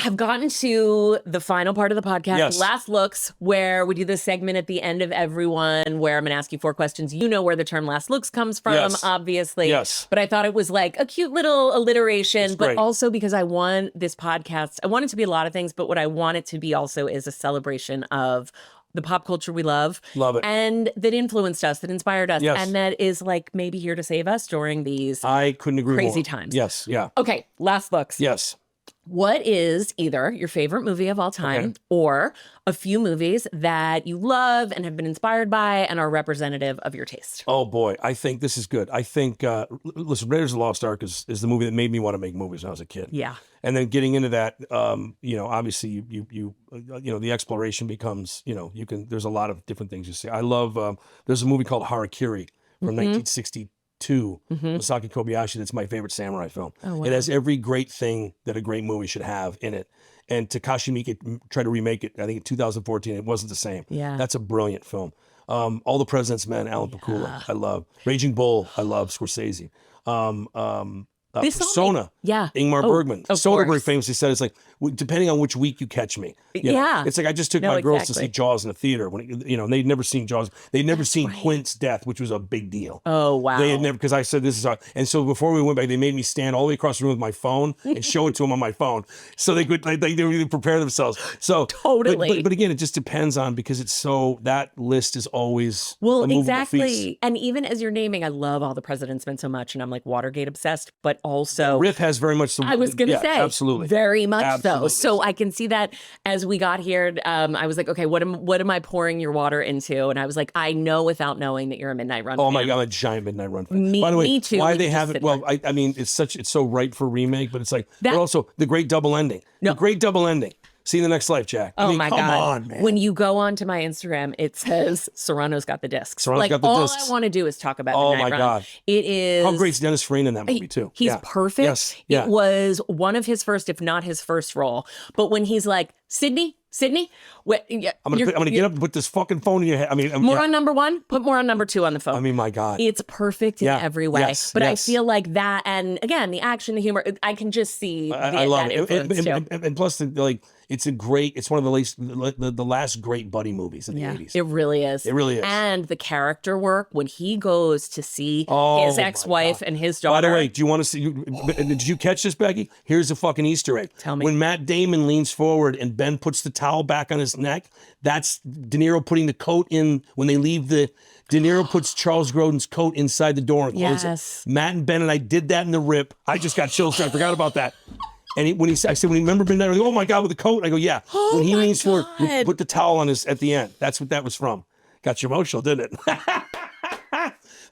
have gotten to the final part of the podcast, Yes. Last Looks, where we do this segment at the end of everyone where I'm going to ask you 4 questions. You know where the term last looks comes from, Yes. obviously. Yes. But I thought it was like a cute little alliteration, It's but great. also because I want this podcast, I want it to be a lot of things, but what I want it to be also is a celebration of the pop culture we love. Love it. And that influenced us, that inspired us, Yes. and that is like maybe here to save us during these I couldn't agree crazy more. times. Yes. Yeah. Okay, Last Looks. Yes. What is either your favorite movie of all time Okay. or a few movies that you love and have been inspired by and are representative of your taste? Oh boy, I think this is good. I think, listen, Raiders of the Lost Ark is the movie that made me want to make movies when I was a kid. Yeah. And then getting into that, obviously you the exploration becomes, there's a lot of different things you see. I love, there's a movie called Harakiri from 1962, Masaki Kobayashi. That's my favorite samurai film. Oh, wow. It has every great thing that a great movie should have in it. And Takashi Miike tried to remake it, I think in 2014. It wasn't the same. Yeah. That's a brilliant film. All the President's Men, Alan Pakula, I love. Raging Bull, I love. Scorsese. Persona, Ingmar Bergman. of Soderbergh course. famously said, it's like, depending on which week you catch me. Yeah. It's like, I just took No, my girls exactly. to see Jaws in the theater. When they'd never seen Jaws. They'd never seen Quint's death, which was a big deal. Oh, wow. They had never, because I said, this is our, and so before we went back, they made me stand all the way across the room with my phone and show it to them on my phone. So they could, they really prepare themselves. So Totally. But again, it just depends on, because it's so, that list is always a movable exactly. feast. And even as you're naming, I love All the President's Men so much, and I'm like Watergate obsessed, but also Riff has very much the, I was going to say, absolutely. very much Absolutely. so. So I can see that as we got here, I was like, okay, what am I pouring your water into? And I was like, I know without knowing that you're a Midnight Run Oh fan. my God, I'm a giant Midnight Run fan. Me- By the way, me too. why We they just haven't? sit Well, I mean, it's so ripe for remake, but it's like, That- but also the great double ending. No. The great double ending. See you in the next life, Jack. I Oh mean, my come God. on, man. When you go onto my Instagram, it says Serrano's got the discs. Serrano's like got the all discs. I want to do is talk about Oh Midnight my Run. God. It is. How great's Dennis Farina in that movie too? He's Yeah. perfect. Yes. Yeah. It was one of his first, if not his first role. But when he's like, Sydney, what, I'm gonna get up and put this fucking phone in your head. I mean, more on number 1, put more on number 2 on the phone. I mean, my God. It's perfect in Yeah. every way. Yes. But Yes. I feel like that, and again, the action, the humor, I can just see I love that it. influence too. And plus, it's one of the last great buddy movies in the 80s. It really is. It really is. And the character work when he goes to see Oh, his my ex-wife God. and his By daughter. the way, do you want to see? Did you catch this, Becky? Here's a fucking Easter egg. Tell me. When Matt Damon leans forward and Ben puts the towel back on his neck, that's De Niro putting the coat in when they leave the. De Niro puts Charles Grodin's coat inside the door and closes Yes. it. Matt and Ben and I did that in the rip. I just got chills. I forgot about that. And I said, when you remember Midnight, I go, oh my God, with the coat. I go, yeah. Oh when he my leans forward, God. put the towel on his at the end. That's what that was from. Got you emotional, didn't it?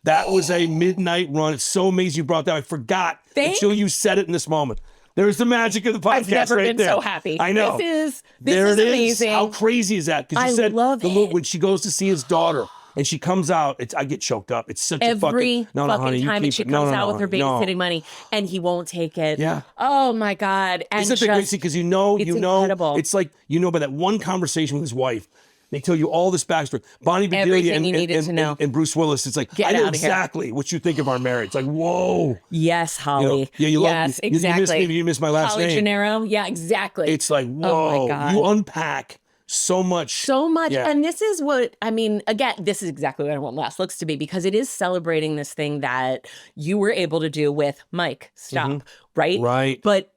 That was a Midnight Run. It's so amazing you brought that. I forgot until you said it in this moment. There's the magic of the podcast I've never right been there. so happy. I know. This there is it is. amazing. How crazy is that? Because you I said love it. when she goes to see his daughter and she comes out, I get choked up. It's such a Every fucking fucking honey, time that she comes out with her babysitting money and he won't take it. Yeah. Oh my God. And Isn't that the great thing? Because it's incredible. it's like, by that one conversation with his wife, they tell you all this backstory. Bonnie Bedelia Everything you needed to know. and Bruce Willis, it's like, Get I know out of here. exactly what you think of our marriage. Like, whoa. Yes, Holly. You love yes, me. exactly. You miss my last Holly name. Gennaro. Yeah, exactly. It's like, whoa. Oh my God. You unpack so much. So much. Yeah. And this is what, I mean, again, this is exactly what I want Last Looks to be, because it is celebrating this thing that you were able to do with Mike. Stop. Right? Right. But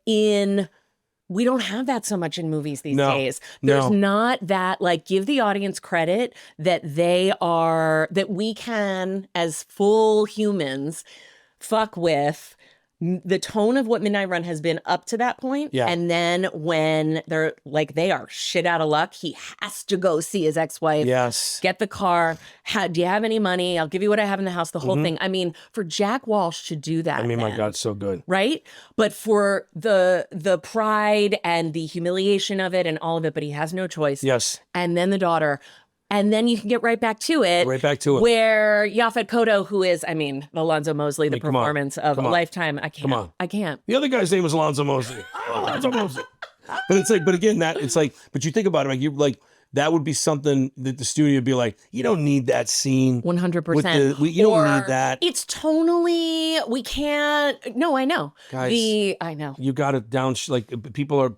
we don't have that so much in movies these No. days. There's No. not that, like, give the audience credit that that we can, as full humans, fuck with the tone of what Midnight Run has been up to that point. Yeah. And then when they're like, they are shit out of luck, he has to go see his ex-wife. Yes. Get the car. Do you have any money? I'll give you what I have in the house, the whole thing. I mean, for Jack Walsh to do that. I mean, my then, God, it's so good. right? But for the pride and the humiliation of it and all of it, but he has no choice. Yes. And then the daughter. And then you can get right back to it. Right back to it. Where Yaphet Kotto, who is, I mean, Alonzo Mosley, the come on. performance of Come a on. lifetime. I can't. Come on. I can't. The other guy's name was Alonzo Mosley. Alonzo Mosley. But it's like, but again, but you think about it, like, that would be something that the studio would be like, you don't need that scene. 100%. You don't need that. It's tonally, we can't. No, I know. Guys, I know. You got it down. Like people are.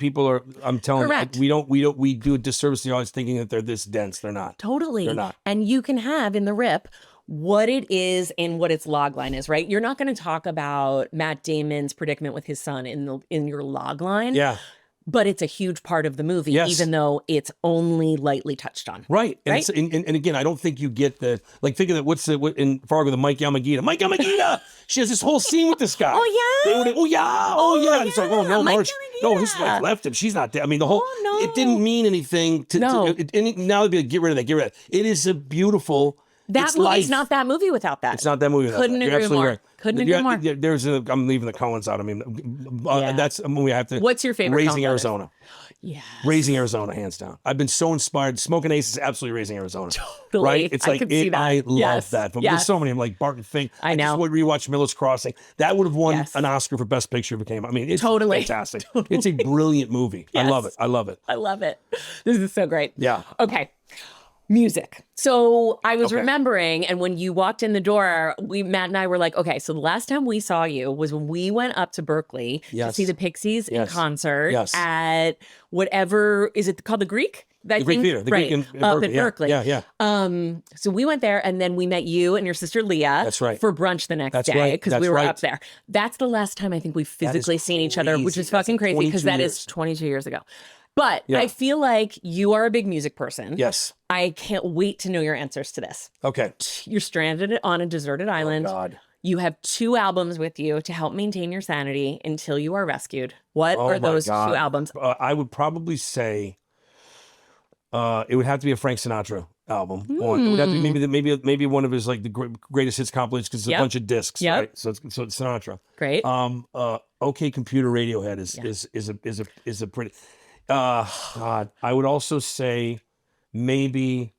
I'm telling Correct. you, we do a disservice to the audience thinking that they're this dense. They're not. Totally. They're not. And you can have in the rip what it is and what its log line is, right? You're not going to talk about Matt Damon's predicament with his son in your log line. Yeah. But it's a huge part of the movie, Yes. even though it's only lightly touched on. Right. And, Right? and again, I don't think you get the, like, think of that, what in Fargo, the Mike Yamagita. Mike Yamagita! She has this whole scene with this guy. Oh, yeah? Oh, yeah. And it's like, oh, no, Mike March. No, his wife Yamagita. left him. She's not dead. I mean, the whole, Oh, no. it didn't mean anything to, No. now they'd be like, get rid of that, get rid of that. It is a beautiful, That it's movie's life. not that movie without that. It's not that movie. Couldn't You're agree absolutely more. right. Couldn't agree more. I'm leaving the Coens out. I mean, Yeah. that's a movie I have to. What's your favorite Raising Coen brothers? Arizona. Yeah. Raising Arizona, hands down. I've been so inspired. Smoking Ace is absolutely Raising Arizona. Totally. Right? It's I like, could see that. I love Yes. that. But Yes. there's so many. I'm like Barton Fink. I know. just would rewatch Miller's Crossing. That would have won Yes. an Oscar for Best Picture if it came. I mean, it's Totally. fantastic. It's a brilliant movie. Yes. I love it. I love it. I love it. This is so great. Yeah. Okay. Music. So I was Okay. remembering, and when you walked in the door, Matt and I were like, okay, so the last time we saw you was when we went up to Berkeley to Yes. see the Pixies in Yes. concert Yes. at whatever, is it called the Greek? The Greek Theater. The right, Greek in up Berkeley. at Yeah. Berkeley. Yeah. So we went there, and then we met you and your sister Leah. That's right. For brunch the next That's day right. because That's we were right. up there. That's the last time I think we've physically seen each other, which crazy. is fucking That's crazy because 22 that years. is 22 years ago. But Yeah. I feel like you are a big music person. Yes. I can't wait to know your answers to this. Okay. You're stranded on a deserted island. God. You have 2 albums with you to help maintain your sanity until you are rescued. What Oh are my those 2 God. albums? I would probably say it would have to be a Frank Sinatra album. It would have to be maybe one of his like the greatest hits compilations because it's Yep. a bunch of discs, Yep. right? So it's Sinatra. Great. OK Computer Radiohead is a pretty. God, I would also say maybe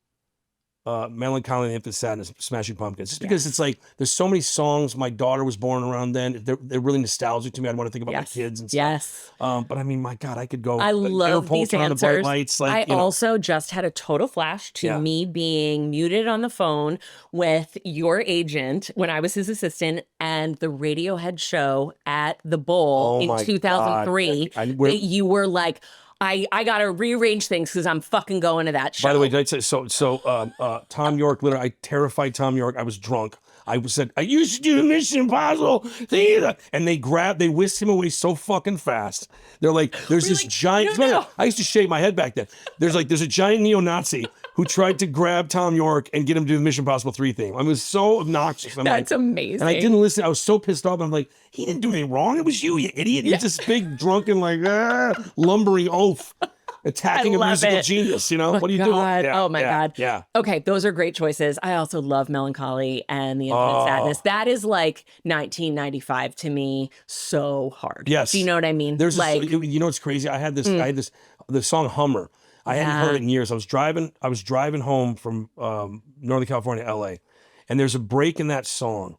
Melancholy and Infant Sadness, Smashing Pumpkins. Just because it's like there's so many songs. My daughter was born around then. They're really nostalgic to me. I want to think about my kids and stuff. Yes. But I mean, my God, I could go. I love these Turn on the bright answers. lights. I Like, you know. also just had a total flash to Yeah. me being muted on the phone with your agent when I was his assistant and the Radiohead show at the Bowl Oh in my 2003. God. That you were like, I got to rearrange things because I'm fucking going to that show. By the way, did I say Tom York? Literally, I terrified Tom York. I was drunk. I said, I used to do Mission Impossible theater. And they whisked him away so fucking fast. They're like, there's this giant. no. I used to shave my head back then. There's a giant neo-Nazi who tried to grab Tom York and get him to do the Mission Impossible 3 thing. I was so obnoxious. That's amazing. And I didn't listen. I was so pissed off. I'm like, he didn't do anything wrong. It was you idiot. He's this big, drunken, like, lumbering oaf. Attacking a love musical it. genius, you know? Oh What are you God. doing? Oh my God. Yeah. Okay, those are great choices. I also love Melancholy and The Infinite Sadness. That is like 1995 to me, so hard. Yes. Do you know what I mean? There's like, you know what's crazy? I had the song Hummer. I hadn't heard it in years. I was driving home from Northern California, LA, and there's a break in that song,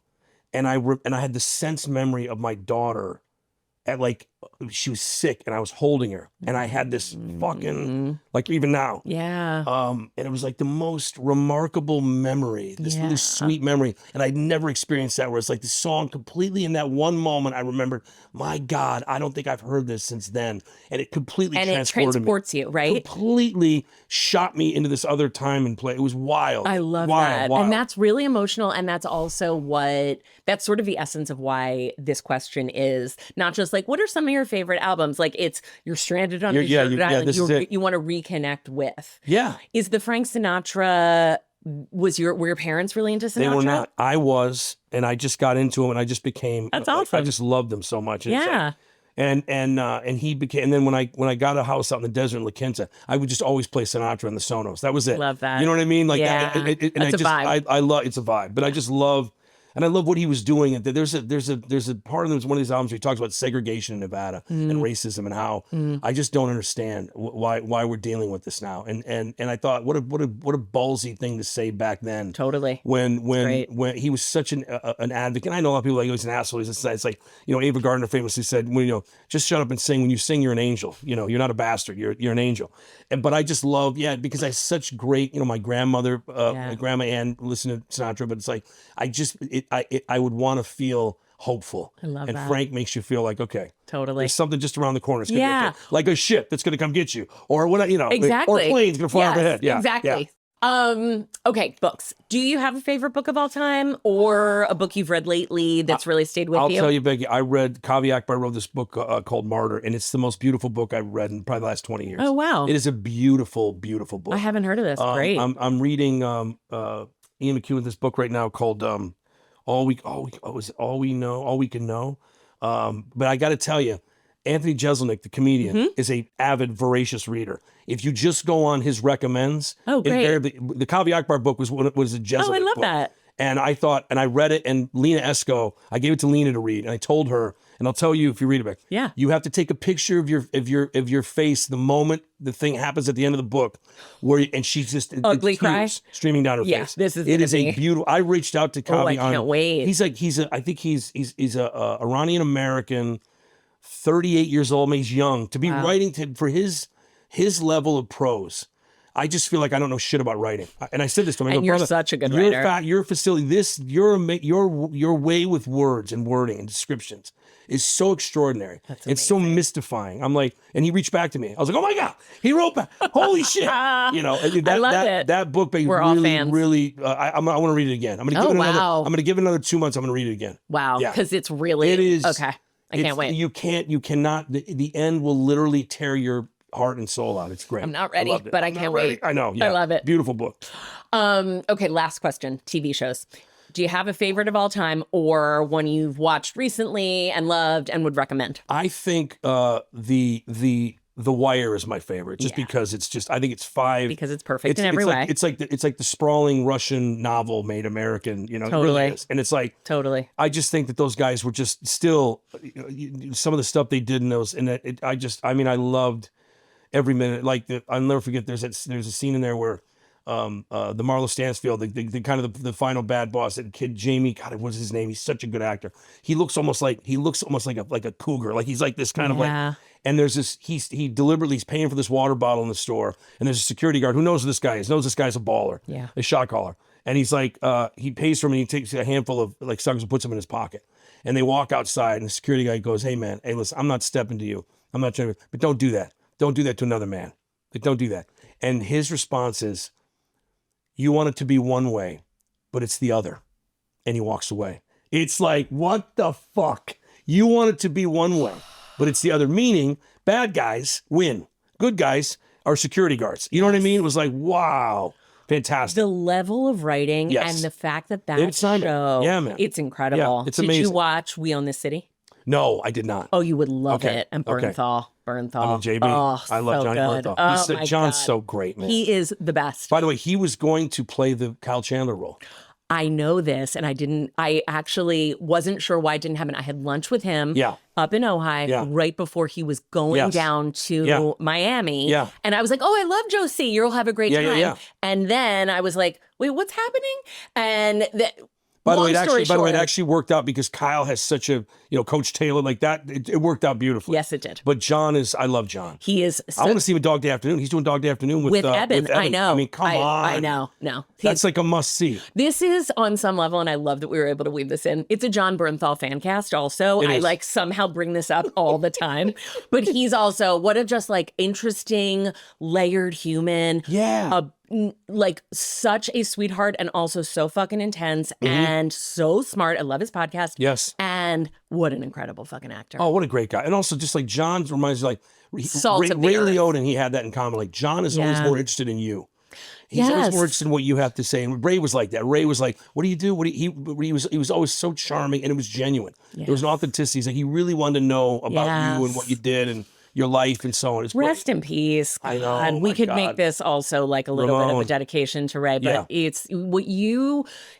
and I had the sense memory of my daughter at like she was sick and I was holding her and I had this fucking like even now. yeah. And it was like the most remarkable memory, this really sweet memory. And I'd never experienced that where it's like the song completely in that one moment I remembered, my God, I don't think I've heard this since then. And it completely And it transported transports you, right? completely shot me into this other time and place. It was wild. I love that. Wild. And that's really emotional. And that's also that's sort of the essence of why this question is not just like, what are some of your favorite albums? Like you're stranded on a deserted island. this is it. You want to reconnect with. Yeah. Is the Frank Sinatra, were your parents really into Sinatra? They were not. I was, and I just got into him and I just became, That's I awesome. just loved him so much. And it's Yeah. like, and he became, and then when I got a house out in the desert in La Quinta, I would just always play Sinatra in the Sonos. That was it. Love that. You know what I mean? Like Yeah. that, and That's a vibe. I love, it's a vibe, but I just love and I love what he was doing. And there's a part of one of these albums where he talks about segregation in Nevada and racism and how I just don't understand why we're dealing with this now. And I thought what a ballsy thing to say back then. Totally. When he was such an advocate. And I know a lot of people like, he was an asshole. It's like, Ava Gardner famously said, just shut up and sing. When you sing, you're an angel. You're not a bastard. You're an angel. But I just love, because I have such great, my grandmother, my grandma Ann listened to Sinatra, but it's like, I would want to feel hopeful. I love and that. Frank makes you feel like, okay, totally, there's something just around the corner. It's gonna get like a ship that's going to come get you, or what, exactly, or a plane's going to fly overhead. Yeah, exactly. Yeah. Okay, books. Do you have a favorite book of all time, or a book you've read lately that's really stayed with you? I'll tell you, Becky, I read, Kaveh Akbar wrote this book called Martyr, and it's the most beautiful book I've read in probably the last 20 years. Oh, wow. It is a beautiful, beautiful book. I haven't heard of this. Great. I'm reading Ian McEwan's this book right now called All We Can Know. But I got to tell you, Anthony Jeselnik, the comedian, is a avid, voracious reader. If you just go on his recommends, great. The Kaveh Akbar book was a Jeselnik book. I love that. And I thought, and I read it, and Lena Esco, I gave it to Lena to read, and I told her, and I'll tell you if you read it back. Yeah. You have to take a picture of your face the moment the thing happens at the end of the book, and she's just ugly cry streaming down her face. It is a beautiful. I reached out to Kaveh. I can't wait. I think he's a Iranian American, 38 years old. He's young to be writing for his level of prose. I just feel like I don't know shit about writing, and I said this to him. And you're such a good writer. Your facility, your way with words and wording and descriptions is so extraordinary. It's so mystifying. I'm like, and he reached back to me. I was like, oh my God, he wrote back. Holy shit! I love it. That book, we're all fans. Really, I want to read it again. I'm going to give it another. I'm going to give it another 2 months. I'm going to read it again. Wow, because it is okay. I can't wait. You cannot. The end will literally tear your heart and soul out. It's great. I'm not ready, but I can't wait. I know. Yeah. I love it. Beautiful book. Okay, last question. TV shows. Do you have a favorite of all time, or one you've watched recently and loved and would recommend? I think the Wire is my favorite, just because it's just, I think it's because it's perfect in every way. It's like the sprawling Russian novel made American. Totally. It really is. And it's like totally. I just think that those guys were just still some of the stuff they did in those, and I loved every minute. Like I'll never forget. There's a scene in there where the Marlo Stansfield, the kind of the final bad boss, that kid Jamie. God, what's his name? He's such a good actor. He looks almost like a cougar. Like he's like this kind of like. And there's this. He's paying for this water bottle in the store, and there's a security guard who knows who this guy is. Knows this guy's a baller. Yeah. A shot caller. And he's like, he pays for him, and he takes a handful of like suckers and puts them in his pocket. And they walk outside, and the security guy goes, "Hey man, hey listen, I'm not stepping to you. I'm not trying to, but don't do that. Don't do that to another man. Like, don't do that." And his response is, "You want it to be one way, but it's the other." And he walks away. It's like, what the fuck? You want it to be one way, but it's the other. Meaning, bad guys win. Good guys are security guards. You know what I mean? It was like, wow. Fantastic. The level of writing and the fact that show, man. It's incredible. Yeah, it's amazing. Did you watch We Own This City? No, I did not. Oh, you would love it. And Bernthal. I mean, JB. I love Johnny Bernthal. John's so great, man. He is the best. By the way, he was going to play the Kyle Chandler role. I know this, and I actually wasn't sure why it didn't happen. I had lunch with him up in Ojai right before he was going down to Miami. Yeah. And I was like, oh, I love Josie. You'll have a great time. Yeah. And then I was like, wait, what's happening? And By the way, it actually worked out because Kyle has such a, Coach Taylor, like that. It worked out beautifully. Yes, it did. But I love John. He is. I want to see him in Dog Day Afternoon. He's doing Dog Day Afternoon with Eben. I know. I mean, come on. I know. No. That's like a must see. This is on some level, and I love that we were able to weave this in. It's a John Bernthal fan cast also. I somehow bring this up all the time. But he's also, what a just like interesting, layered human. Yeah. Like such a sweetheart and also so fucking intense and so smart. I love his podcast. Yes. And what an incredible fucking actor. Oh, what a great guy. And also just like John reminds me like Ray Liotta, and he had that in common. Like John is always more interested in you. He's always more interested in what you have to say. And Ray was like that. Ray was like, what do you do? He was always so charming, and it was genuine. Yes. There was an authenticity. He's like, he really wanted to know about you and what you did. And your life and so on. It's great. Rest in peace. I know, God. oh We my could God. make this also like a little bit of a Ramon. dedication to Ray, but Yeah. it's what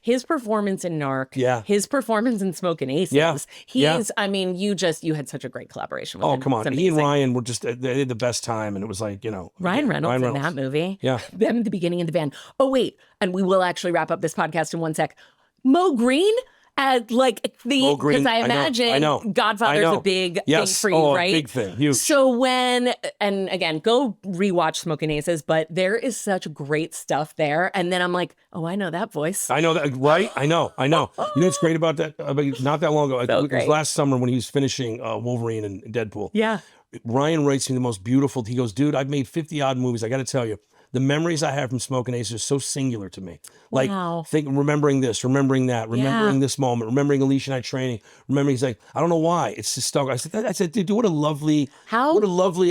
his performance in Narc, Yeah. his performance in Smoking Aces. Yeah. He's, I mean, you had such a great collaboration with him. Oh, come on. It's He and amazing. Ryan were just, they had the best time. And it was like, Ryan Reynolds in that movie. Yeah. Them at the beginning of the band. Oh, wait. And we will actually wrap up this podcast in one sec. Mo Green as like Mo Green, because I imagine I know. Godfather's a big thing for you, right? Big thing. Huge. So and again, go rewatch Smoking Aces, but there is such great stuff there. And then I'm like, oh, I know that voice. I know that, right? I know. You know what's great about that? Not that long ago. It was last summer when he was finishing Wolverine and Deadpool. Yeah. Ryan writes me the most beautiful. He goes, dude, I've made 50 odd movies. I got to tell you, the memories I have from Smoking Aces are so singular to me. Like, remembering this, remembering that, remembering this moment, remembering Alicia and I training, remembering. He's like, I don't know why. It's just stuck. I said, dude, what a lovely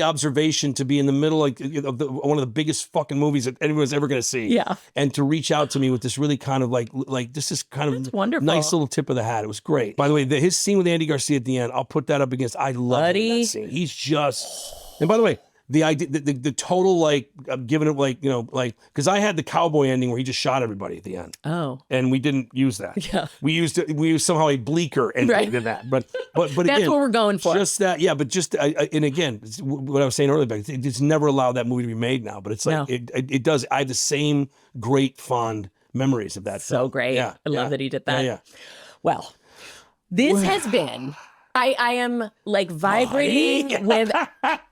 observation to be in the middle of one of the biggest fucking movies that anyone's ever going to see. Yeah. And to reach out to me with this really kind of like this is kind of wonderful. Nice little tip of the hat. It was great. By the way, his scene with Andy Garcia at the end, I'll put that up against. I love that scene. He's just. And by the way, the idea, the total like giving it like because I had the cowboy ending where he just shot everybody at the end. Oh, and we didn't use that. Yeah, we used somehow a bleaker ending than that. But that's again, what we're going for. Just that, yeah. But just and again, what I was saying earlier, it's never allowed that movie to be made now. But it's like it does. I have the same great fond memories of that. So film. great. Yeah, I love that he did that. Yeah. Well, this has been. I am like vibrating with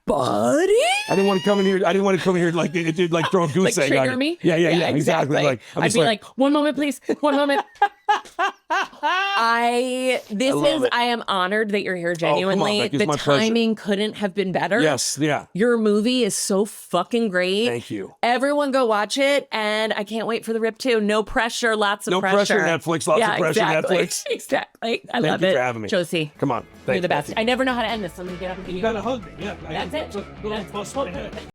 buddy. I didn't want to come in here. Like it did like throw a goose egg trigger on me. Yeah, exactly. Like I'd be like, 1 moment, please. 1 moment. I am honored that you're here genuinely. Becky, the my timing couldn't have been better. Yes, yeah. Your movie is so fucking great. Thank you. Everyone go watch it, and I can't wait for the Rip 2. No pressure, lots of no pressure. Netflix, lots of pressure, Netflix. Exactly. I Thank love you it. for having me. Josie. Come on. You're the best. I never know how to end this. I'm going to get up and give You got to hug me. Yeah. That's it. That's